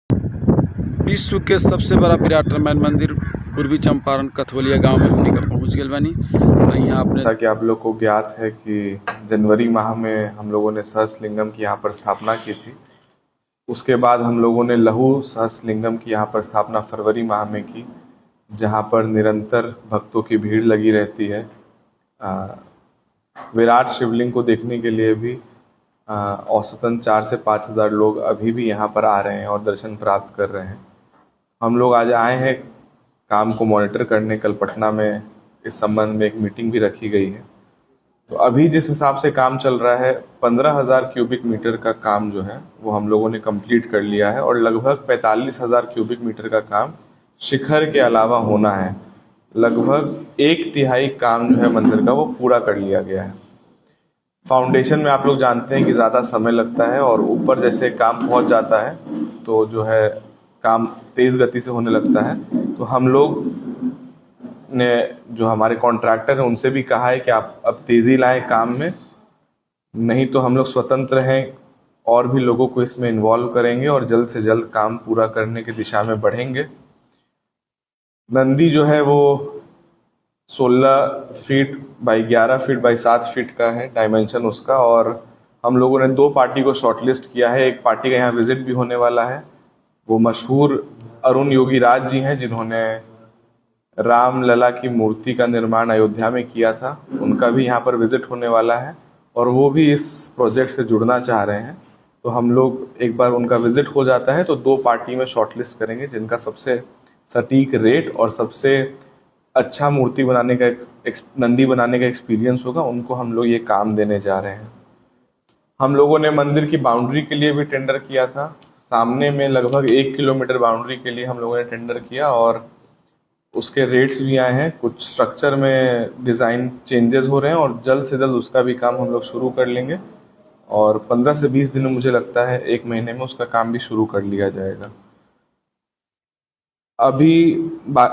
विश्व के सबसे बड़ा विराट रामायण मंदिर पूर्वी चंपारण कथवलिया गांव में हमनी का पहुंच गए बानी। यहाँ अपने ताकि आप लोग को ज्ञात है कि जनवरी माह में हम लोगों ने सहस्रलिंगम की यहाँ पर स्थापना की थी। उसके बाद हम लोगों ने लघु सहस्रलिंगम की यहाँ पर स्थापना फरवरी माह में की, जहाँ पर निरंतर भक्तों की भीड़ लगी रहती है। विराट शिवलिंग को देखने के लिए भी औसतन 4 से 5 हज़ार लोग अभी भी यहाँ पर आ रहे हैं और दर्शन प्राप्त कर रहे हैं। हम लोग आज आए हैं काम को मॉनिटर करने। कल पटना में इस संबंध में एक मीटिंग भी रखी गई है। तो अभी जिस हिसाब से काम चल रहा है, 15,000 क्यूबिक मीटर का काम जो है वो हम लोगों ने कंप्लीट कर लिया है और लगभग 45,000 क्यूबिक मीटर का काम शिखर के अलावा होना है। लगभग 1/3 काम जो है मंदिर का वो पूरा कर लिया गया है। फाउंडेशन में आप लोग जानते हैं कि ज़्यादा समय लगता है और ऊपर जैसे काम पहुंच जाता है तो जो है काम तेज़ गति से होने लगता है। तो हम लोग ने जो हमारे कॉन्ट्रैक्टर हैं उनसे भी कहा है कि आप अब तेज़ी लाएं काम में, नहीं तो हम लोग स्वतंत्र हैं और भी लोगों को इसमें इन्वॉल्व करेंगे और जल्द से जल्द काम पूरा करने की दिशा में बढ़ेंगे। नंदी जो है वो 16 feet by 11 feet by 7 feet का है डायमेंशन उसका, और हम लोगों ने 2 पार्टी को शॉर्टलिस्ट किया है। एक पार्टी का यहाँ विजिट भी होने वाला है। वो मशहूर अरुण योगीराज जी हैं जिन्होंने राम लला की मूर्ति का निर्माण अयोध्या में किया था। उनका भी यहाँ पर विजिट होने वाला है और वो भी इस प्रोजेक्ट से जुड़ना चाह रहे हैं। तो हम लोग एक बार उनका विजिट हो जाता है तो 2 पार्टी में शॉर्टलिस्ट करेंगे जिनका सबसे सटीक रेट और सबसे अच्छा मूर्ति बनाने का नंदी बनाने का एक्सपीरियंस होगा, उनको हम लोग ये काम देने जा रहे हैं। हम लोगों ने मंदिर की बाउंड्री के लिए भी टेंडर किया था। सामने में लगभग 1 किलोमीटर बाउंड्री के लिए हम लोगों ने टेंडर किया और उसके रेट्स भी आए हैं। कुछ स्ट्रक्चर में डिज़ाइन चेंजेस हो रहे हैं और जल्द से जल्द उसका भी काम हम लोग शुरू कर लेंगे और 15 से 20 दिन में मुझे लगता है 1 महीने में उसका काम भी शुरू कर लिया जाएगा। अभी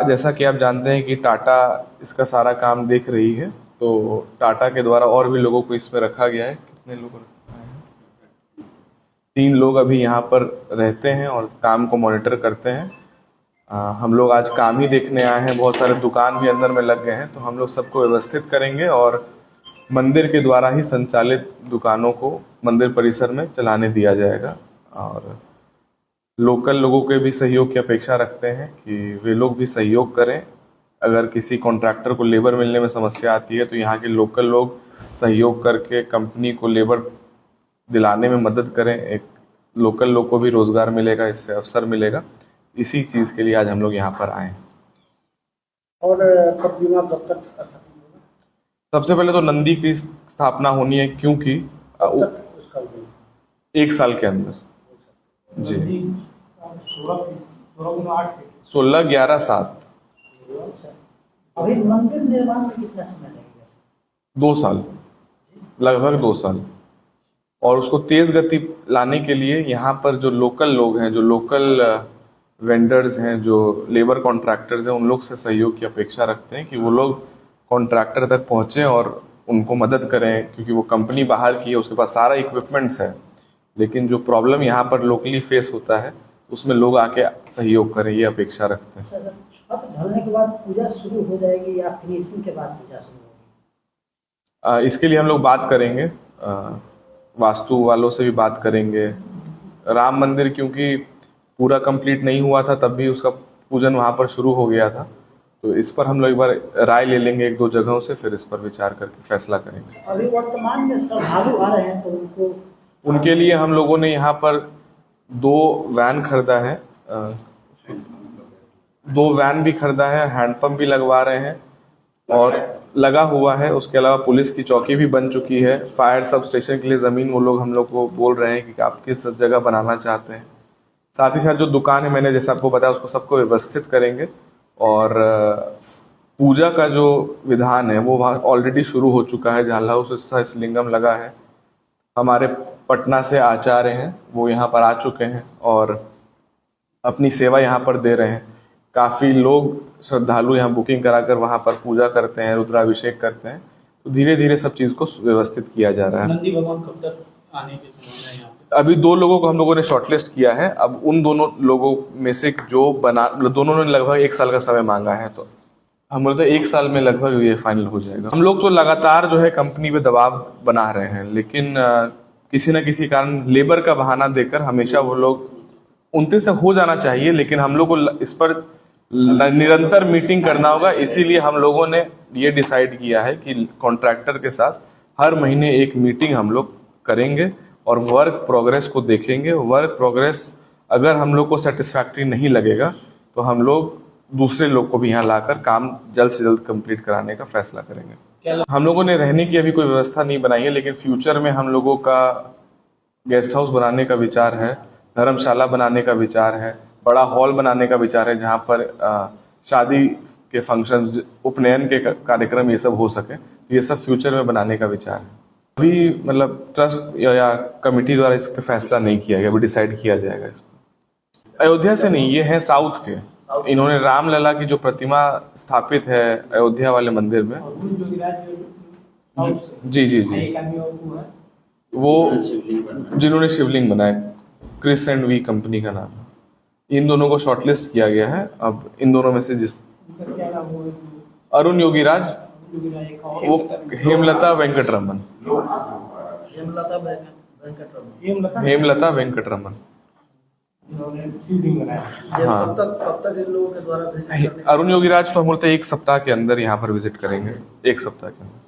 जैसा कि आप जानते हैं कि टाटा इसका सारा काम देख रही है, तो टाटा के द्वारा और भी लोगों को इसमें रखा गया है। कितने लोग रखा है? 3 लोग अभी यहाँ पर रहते हैं और काम को मॉनिटर करते हैं। हम लोग आज काम ही देखने आए हैं। बहुत सारे दुकान भी अंदर में लग गए हैं, तो हम लोग सबको व्यवस्थित करेंगे और मंदिर के द्वारा ही संचालित दुकानों को मंदिर परिसर में चलाने दिया जाएगा। और लोकल लोगों के भी सहयोग की अपेक्षा रखते हैं कि वे लोग भी सहयोग करें। अगर किसी कॉन्ट्रैक्टर को लेबर मिलने में समस्या आती है तो यहाँ के लोकल लोग सहयोग करके कंपनी को लेबर दिलाने में मदद करें। एक लोकल लोग को भी रोज़गार मिलेगा, इससे अवसर मिलेगा। इसी चीज़ के लिए आज हम लोग यहाँ पर आए हैं। और प्रतिमा कब तक स्थापित होगा? सबसे पहले तो नंदी की स्थापना होनी है, क्योंकि 1 साल के अंदर जी 16, 11, 7। अभी मंदिर निर्माण में कितना समय लगेगा? 2 साल, लगभग 2 साल। और उसको तेज़ गति लाने के लिए यहाँ पर जो लोकल लोग हैं, जो लोकल वेंडर्स हैं, जो लेबर कॉन्ट्रैक्टर्स हैं, उन लोग से सहयोग की अपेक्षा रखते हैं कि वो लोग कॉन्ट्रैक्टर तक पहुँचें और उनको मदद करें, क्योंकि वो कंपनी बाहर की है, उसके पास सारा इक्विपमेंट्स है, लेकिन जो प्रॉब्लम यहाँ पर लोकली फेस होता है उसमें लोग आके सहयोग करें, ये अपेक्षा रखते हैं। छत ढलने के बाद पूजा शुरू हो जाएगी या फिनिशिंग के बाद पूजा शुरू होगी? इसके लिए हम लोग बात करेंगे, वास्तु वालों से भी बात करेंगे। राम मंदिर क्योंकि पूरा कंप्लीट नहीं हुआ था, तब भी उसका पूजन वहाँ पर शुरू हो गया था, तो इस पर हम लोग एक बार राय ले लेंगे 1-2 जगहों से, फिर इस पर विचार करके फैसला करेंगे। अभी वर्तमान में श्रद्धालु आ रहे हैं तो उनके लिए हम लोगों ने यहाँ पर 2 वैन खरीदा है, 2 वैन भी खरीदा है, हैंडपंप भी लगवा रहे हैं और लगा हुआ है। उसके अलावा पुलिस की चौकी भी बन चुकी है। फायर सब स्टेशन के लिए ज़मीन वो लोग हम लोग को बोल रहे हैं कि आप किस जगह बनाना चाहते हैं। साथ ही साथ जो दुकान है, मैंने जैसे आपको बताया, उसको सबको व्यवस्थित करेंगे और पूजा का जो विधान है वो वहाँ ऑलरेडी शुरू हो चुका है। जहाँ लघु सहस्रलिंगम लगा है, हमारे पटना से आचार्य हैं, वो यहाँ पर आ चुके हैं और अपनी सेवा यहाँ पर दे रहे हैं। काफ़ी लोग श्रद्धालु यहाँ बुकिंग कराकर वहाँ पर पूजा करते हैं, रुद्राभिषेक करते हैं। तो धीरे धीरे सब चीज़ को व्यवस्थित किया जा रहा है। नंदी भगवान कब तक आने की संभावना है यहाँ पे? अभी 2 लोगों को हम लोगों ने शॉर्टलिस्ट किया है। अब उन दोनों लोगों में से दोनों ने लगभग 1 साल का समय मांगा है, तो हम बोलते हैं 1 साल में लगभग ये फाइनल हो जाएगा। हम लोग तो लगातार जो है कंपनी पे दबाव बना रहे हैं, लेकिन किसी न किसी कारण लेबर का बहाना देकर हमेशा वो लोग 29 तक हो जाना चाहिए, लेकिन हम लोग को इस पर निरंतर मीटिंग करना होगा। इसीलिए हम लोगों ने ये डिसाइड किया है कि कॉन्ट्रैक्टर के साथ हर महीने एक मीटिंग हम लोग करेंगे और वर्क प्रोग्रेस को देखेंगे। वर्क प्रोग्रेस अगर हम लोग को सेटिस्फैक्ट्री नहीं लगेगा तो हम लोग दूसरे लोग को भी यहाँ लाकर काम जल्द से जल्द कंप्लीट कराने का फैसला करेंगे। हम लोगों ने रहने की अभी कोई व्यवस्था नहीं बनाई है, लेकिन फ्यूचर में हम लोगों का गेस्ट हाउस बनाने का विचार है, धर्मशाला बनाने का विचार है, बड़ा हॉल बनाने का विचार है जहाँ पर शादी के फंक्शन, उपनयन के कार्यक्रम ये सब हो सके। तो ये सब फ्यूचर में बनाने का विचार है। अभी मतलब ट्रस्ट या कमेटी द्वारा इस पे फैसला नहीं किया गया, अभी डिसाइड किया जाएगा इस पर। अयोध्या से नहीं, ये है साउथ के। इन्होंने रामलला की जो प्रतिमा स्थापित है अयोध्या वाले मंदिर में, जी जी जी, वो जिन्होंने शिवलिंग बनाया, क्रिस एंड वी कंपनी का नाम है। इन दोनों को शॉर्टलिस्ट किया गया है। अब इन दोनों में से अरुण योगीराज, वो हेमलता वेंकटरमन, हेमलता वेंकटरमन। हाँ, कब तक इन लोगों के द्वारा अरुण योगीराज तो हम बोलते हैं 1 सप्ताह के अंदर यहाँ पर विजिट करेंगे, 1 सप्ताह के अंदर।